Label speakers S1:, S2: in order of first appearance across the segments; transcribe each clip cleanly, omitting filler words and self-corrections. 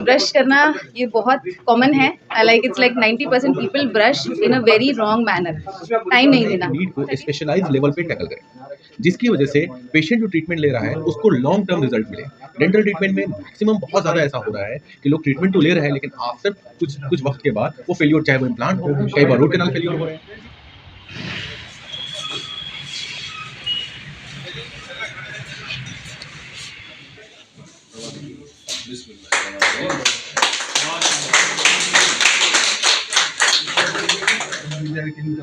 S1: Brush करना ये बहुत कॉमन है। Like it's like 90% people brush in a very wrong manner. Time नहीं देना।
S2: नीड को स्पेशलाइज लेवल पे टैकल करें, जिसकी वजह से पेशेंट जो ट्रीटमेंट ले रहा है उसको लॉन्ग टर्म रिजल्ट मिले। डेंटल ट्रीटमेंट में मैक्सिमम बहुत ज़्यादा ऐसा हो रहा है कि लोग ट्रीटमेंट तो ले रहे हैं लेकिन आफ्टर कुछ कुछ वक्त के बाद वो फेलियर, चाहे वो इम्प्लांट हो, कई बार रूट कैनाल फेलियर हो रहे हैं।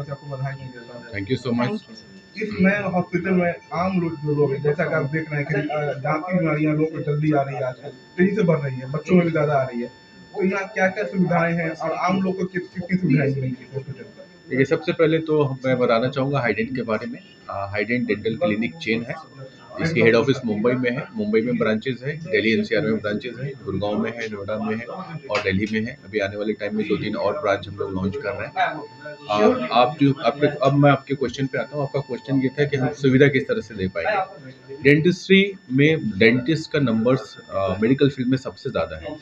S3: आपको बधाई नहीं देता हूं।
S2: Thank you so much.
S3: इस नए हॉस्पिटल में आम लोग जो लोग हैं, जैसा कि आप देख रहे हैं कि दांत की बीमारियां लोग को जल्दी आ रही है, आजकल तेजी से बढ़ रही है, बच्चों में भी ज्यादा आ रही है। तो यहाँ क्या क्या सुविधाएं हैं और आम लोग को कितनी सुविधाएं मिलेंगी इस हॉस्पिटल में?
S2: देखिए, सबसे पहले तो मैं बताना चाहूँगा हाइडेंट के बारे में। हाइडेंट डेंटल क्लिनिक चेन है, इसकी हेड ऑफिस मुंबई में है। मुंबई में ब्रांचेस है, दिल्ली एनसीआर में ब्रांचेस है, गुड़गांव में है, नोएडा में है और दिल्ली में है। अभी आने वाले टाइम में 2-3 और ब्रांच हम लोग लॉन्च कर रहे हैं। अब मैं आपके क्वेश्चन पे आता हूँ। आपका क्वेश्चन ये था कि हम सुविधा किस तरह से दे पाएंगे। डेंटिस्ट्री में डेंटिस्ट का नंबर्स मेडिकल फील्ड में सबसे ज़्यादा है,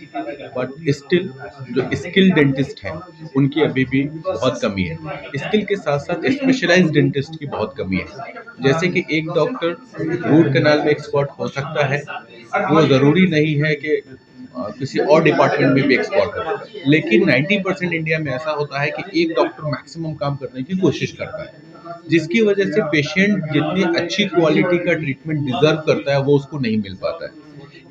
S2: बट स्टिल जो स्किल डेंटिस्ट हैं उनकी अभी भी बहुत कमी है। स्किल के साथ साथ स्पेशलाइज्ड डेंटिस्ट की बहुत कमी है। जैसे कि एक डॉक्टर रूट कैनाल में एक्सपर्ट हो सकता है, वो ज़रूरी नहीं है कि किसी और डिपार्टमेंट में भी एक्सपर्ट हो, लेकिन 90% इंडिया में ऐसा होता है कि एक डॉक्टर मैक्सिमम काम करने की कोशिश करता है, जिसकी वजह से पेशेंट जितनी अच्छी क्वालिटी का ट्रीटमेंट डिजर्व करता है वो उसको नहीं मिल पाता है।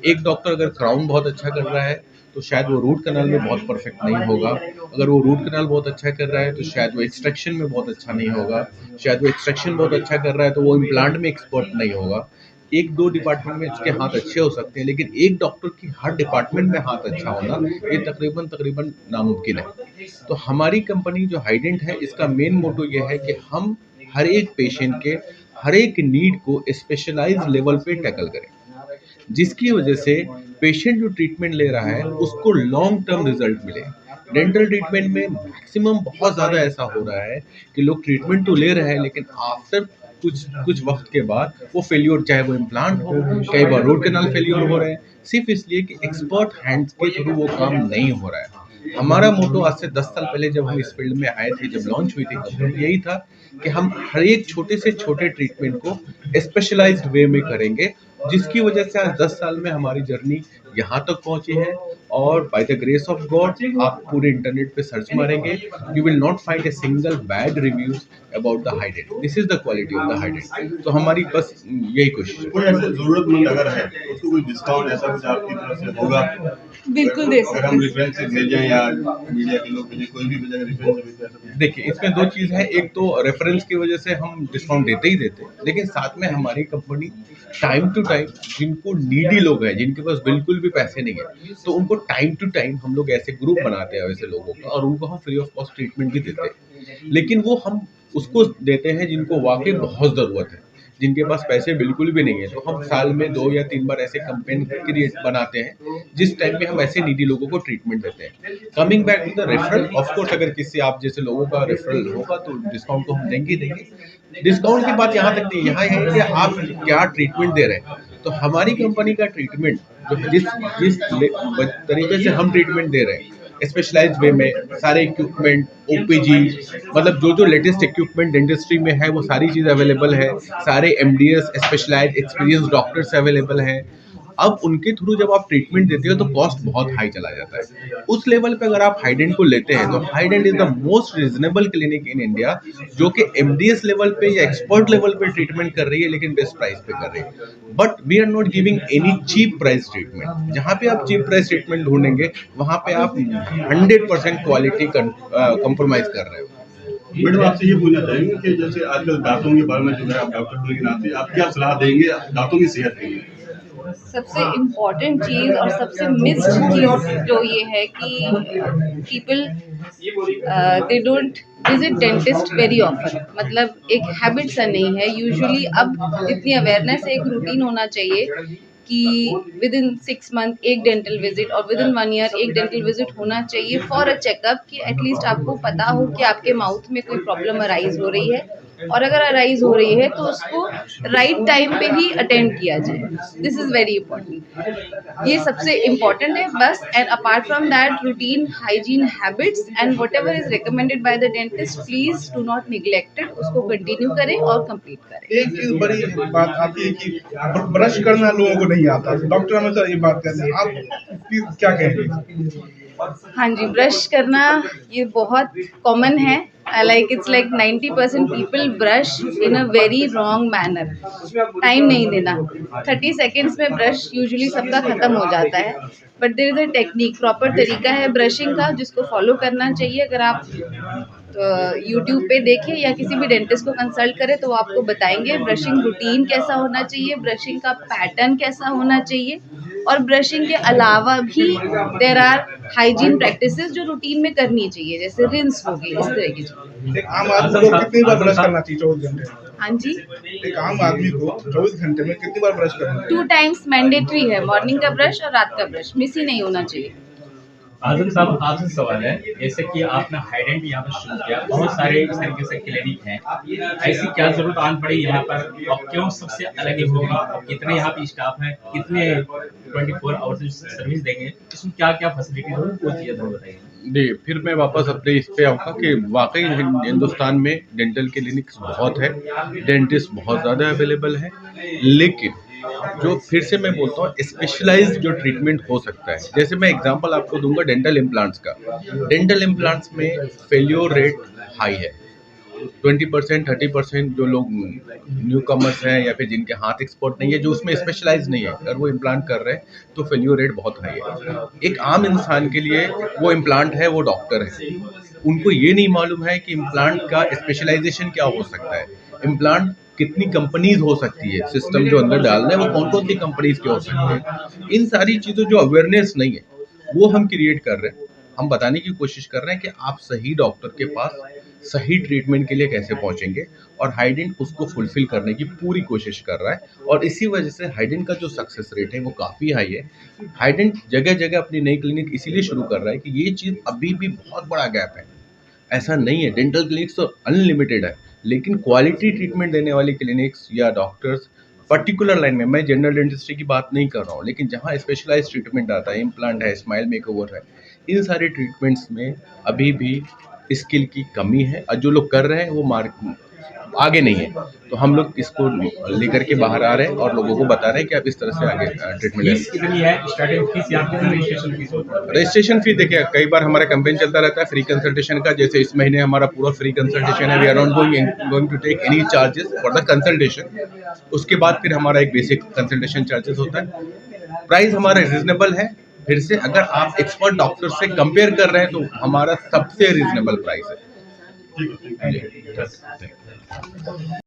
S2: एक डॉक्टर अगर क्राउन बहुत अच्छा कर रहा है तो शायद वो रूट कैनाल में बहुत परफेक्ट नहीं होगा। अगर वो रूट कैनाल बहुत अच्छा कर रहा है तो शायद वो एक्सट्रैक्शन में बहुत अच्छा नहीं होगा। शायद वो एक्सट्रैक्शन बहुत अच्छा कर रहा है तो वो इम्प्लांट में एक्सपर्ट नहीं होगा। एक दो डिपार्टमेंट में उसके हाथ अच्छे हो सकते हैं, लेकिन एक डॉक्टर की हर डिपार्टमेंट में हाथ अच्छा होना ये तकरीबन नामुमकिन है। तो हमारी कंपनी जो हाइडेंट है, इसका मेन मोटो ये है कि हम हर एक पेशेंट के हर एक नीड को स्पेशलाइज लेवल पे टैकल करें, जिसकी वजह से पेशेंट जो ट्रीटमेंट ले रहा है उसको लॉन्ग टर्म रिजल्ट मिले। डेंटल ट्रीटमेंट में मैक्सिमम बहुत ज़्यादा ऐसा हो रहा है कि लोग ट्रीटमेंट तो ले रहे हैं लेकिन आफ्टर कुछ कुछ वक्त के बाद वो फेलियर, चाहे वो इम्प्लांट हो, कई बार रूट कैनाल फेलियर हो रहे हैं, सिर्फ इसलिए कि एक्सपर्ट हैंड्स के थ्रू वो काम नहीं हो रहा है। हमारा मोटो आज से 10 साल पहले जब हम इस फील्ड में आए थे, जब लॉन्च हुई थी कंपनी, यही था कि हम हर एक छोटे से छोटे ट्रीटमेंट को स्पेशलाइज्ड वे में करेंगे, जिसकी वजह से आज 10 साल में हमारी जर्नी यहाँ तक पहुँची है। और by the grace of God आप पूरे इंटरनेट पे सर्च मारेंगे, you will not find a single bed reviews about the hydrant. This is the quality of the hydrant. तो हमारी बस यही कोशिश है।
S4: कोई ऐसे जरूरतमंद अगर है उसको कोई डिस्काउंट ऐसा कुछ आपकी तरफ से होगा?
S1: बिल्कुल दे
S4: अगर हम रेफरेंस से भेजें या मीडिया के लोग भेजें, कोई भी भेजें रेफरेंस से भेजें, ऐसा कुछ?
S2: देखिए, इसमें दो चीज़ है। एक तो रेफरेंस की वजह से हम डिस्काउंट देते ही देते हैं, लेकिन साथ में हमारी कंपनी टाइम टू टाइम जिनको नीडी लोग हैं, जिनके पास बिल्कुल भी पैसे नहीं है, तो उनको टाइम टू टाइम हम लोग ऐसे ग्रुप बनाते हैं वैसे लोगों का, और उनको हम फ्री ऑफ कॉस्ट ट्रीटमेंट भी देते हैं। लेकिन वो हम उसको देते हैं जिनको वाकई बहुत ज़रूरत है, जिनके पास पैसे बिल्कुल भी नहीं है। तो हम साल में 2 या 3 बार ऐसे कैंपेन क्रिएट बनाते हैं जिस टाइम पे हम ऐसे नीडी लोगों को ट्रीटमेंट देते हैं। Coming back to the referral, of course अगर किसी आप जैसे लोगों का रेफरल होगा तो डिस्काउंट तो हम देंगे ही देंगे। डिस्काउंट की बात यहाँ तक नहीं, यहाँ है कि आप क्या ट्रीटमेंट दे रहे हैं। तो हमारी कंपनी का ट्रीटमेंट जो जिस जिस तरीके से हम ट्रीटमेंट दे रहे हैं, स्पेशलाइज्ड वे में, सारे इक्विपमेंट, ओपीजी, मतलब जो जो लेटेस्ट इक्विपमेंट डेंटिस्ट्री में है वो सारी चीज़ अवेलेबल है। सारे MDS, specialised experience doctors available हैं। अब उनके थ्रू जब आप ट्रीटमेंट देते हो तो कॉस्ट बहुत हाई चला जाता है। उस लेवल पे अगर आप हाइडेंट को लेते हैं तो hydrant is the most reasonable clinic in India, जो कि एमडीएस लेवल पे या एक्सपर्ट लेवल पे ट्रीटमेंट कर रही है, लेकिन बेस्ट प्राइस पे कर रही है। But we are not giving any cheap price treatment. जहाँ पे आप चीप प्राइस ट्रीटमेंट ढूंढेंगे वहाँ पे आप 100% क्वालिटी कंप्रोमाइज कर रहे हो।
S4: मैडम, आपसे ये पूछना चाहेंगे कि जैसे आजकल दांतों के बारे में जो है, आप डॉक्टर होने के नाते आप क्या सलाह देंगे दांतों की सेहत के लिए?
S1: सबसे इम्पोर्टेंट चीज़ और सबसे मिस्ड चीज़ जो ये है कि people they don't visit dentist very often. मतलब एक हैबिट सा नहीं है यूजुअली। अब इतनी अवेयरनेस, एक रूटीन होना चाहिए कि विद इन 6 मंथ एक डेंटल विजिट और विद इन 1 ईयर एक डेंटल विजिट होना चाहिए फॉर अ चेकअप, कि एटलीस्ट आपको पता हो कि आपके माउथ में कोई प्रॉब्लम अराइज हो रही है और अगर अराइज हो रही है तो उसको राइट टाइम पे ही अटेंड किया जाए। दिस इज़ वेरी इंपॉर्टेंट, ये सबसे इम्पॉर्टेंट है बस। And apart from that, routine hygiene habits and what ever is recommended by the dentist, please do not neglected, उसको कंटिन्यू करें और कंप्लीट करें।
S3: एक चीज बड़ी बात आती है कि ब्रश करना लोगों को नहीं आता, डॉक्टर हमेशा ये बात कहते हैं, आप क्या कहेंगे?
S1: हाँ जी, ब्रश करना ये बहुत कॉमन है। Like it's like 90% people brush in a very wrong manner. Time नहीं देना, 30 सेकेंड्स में ब्रश यूजुअली सबका खत्म हो जाता है, but there is a technique, proper तरीका है ब्रशिंग का जिसको फॉलो करना चाहिए। अगर आप यूट्यूब पे देखें या किसी भी डेंटिस्ट को कंसल्ट करें तो वो आपको बताएंगे ब्रशिंग रूटीन कैसा होना चाहिए, ब्रशिंग का पैटर्न कैसा होना चाहिए, और ब्रशिंग के अलावा भी देयर आर हाइजीन प्रैक्टिसेस जो रूटीन में करनी चाहिए, जैसे रिंस हो गई, इस तरह की चीजें।
S3: एक आम आदमी को कितनी बार ब्रश करना चाहिए 24 घंटे में?
S1: हाँ जी,
S3: एक आम आदमी को 24 घंटे में कितनी बार ब्रश करना चाहिए?
S1: 2 टाइम्स मैंडेटरी है, मॉर्निंग का ब्रश और रात का ब्रश, मिस ही नहीं होना चाहिए।
S5: आजम साहब, आपसे सवाल है, जैसे कि आपने हाइडेंट यहाँ पर शुरू किया, बहुत सारे इस तरीके से क्लिनिक हैं, ऐसी क्या जरूरत आन पड़ी यहाँ पर, और क्यों सबसे अलग ही होगा, और कितने यहाँ पे स्टाफ हैं, कितने 24 आवर्स सर्विस देंगे, इसमें क्या क्या फैसिलिटीज होगी, वो चीज़ें थोड़ा बताइए।
S2: जी, फिर मैं वापस अपने इस पे आऊँगा कि वाकई हिंदुस्तान में डेंटल क्लिनिक्स बहुत है, डेंटिस्ट बहुत ज़्यादा अवेलेबल है, लेकिन जो फिर से मैं बोलता हूँ स्पेशलाइज्ड जो ट्रीटमेंट हो सकता है, जैसे मैं एग्जांपल आपको दूंगा डेंटल इम्प्लांट्स का। डेंटल इम्प्लांट्स में फेल्योर रेट हाई है, 20% 30% जो लोग न्यू कमर्स हैं या फिर जिनके हाथ एक्सपर्ट नहीं है, जो उसमें स्पेशलाइज नहीं है, अगर वो इम्प्लांट कर रहे हैं तो फेल्योर रेट बहुत हाई है। एक आम इंसान के लिए वो इम्प्लांट है, वो डॉक्टर है, उनको ये नहीं मालूम है कि इम्प्लांट का स्पेशलाइजेशन क्या हो सकता है, इम्प्लांट कितनी कंपनीज हो सकती है, सिस्टम जो अंदर डालना है वो कौन कौन सी कंपनीज के हो सकते हैं। इन सारी चीज़ों जो अवेयरनेस नहीं है वो हम क्रिएट कर रहे हैं, हम बताने की कोशिश कर रहे हैं कि आप सही डॉक्टर के पास सही ट्रीटमेंट के लिए कैसे पहुंचेंगे, और हाइडेंट उसको फुलफिल करने की पूरी कोशिश कर रहा है। और इसी वजह से हाइडेंट का जो सक्सेस रेट है वो काफ़ी हाई है। हाइडेंट जगह जगह अपनी नई क्लिनिक इसीलिए शुरू कर रहा है कि ये चीज़ अभी भी बहुत बड़ा गैप है। ऐसा नहीं है, डेंटल क्लिनिक्स तो अनलिमिटेड है, लेकिन क्वालिटी ट्रीटमेंट देने वाली क्लिनिक्स या डॉक्टर्स पर्टिकुलर लाइन में, मैं जनरल डेंटिस्ट्री की बात नहीं कर रहा हूँ, लेकिन जहाँ स्पेशलाइज ट्रीटमेंट आता है, इम्प्लांट है, स्माइल मेकओवर है, इन सारे ट्रीटमेंट्स में अभी भी स्किल की कमी है, और जो लोग कर रहे हैं वो आगे नहीं है। तो हम लोग इसको लेकर के बाहर आ रहे हैं और लोगों को बता रहे हैं कि आप इस तरह से आगे ट्रीटमेंट
S5: फीस कितनी है, स्टार्टिंग फीस या कितनी रजिस्ट्रेशन फीस होती है?
S2: रजिस्ट्रेशन फी देखिए, कई बार हमारा कैंपेन चलता रहता है फ्री कंसल्टेशन का, जैसे इस महीने हमारा पूरा फ्री कंसल्टेशन है। We are not going to take any charges for the consultation. उसके बाद फिर हमारा एक बेसिक कंसल्टेशन चार्जेस होता है। प्राइस हमारा रिजनेबल है। फिर से अगर आप एक्सपर्ट डॉक्टर से कंपेयर कर रहे हैं तो हमारा सबसे रिजनेबल प्राइस है।
S5: ठीक है।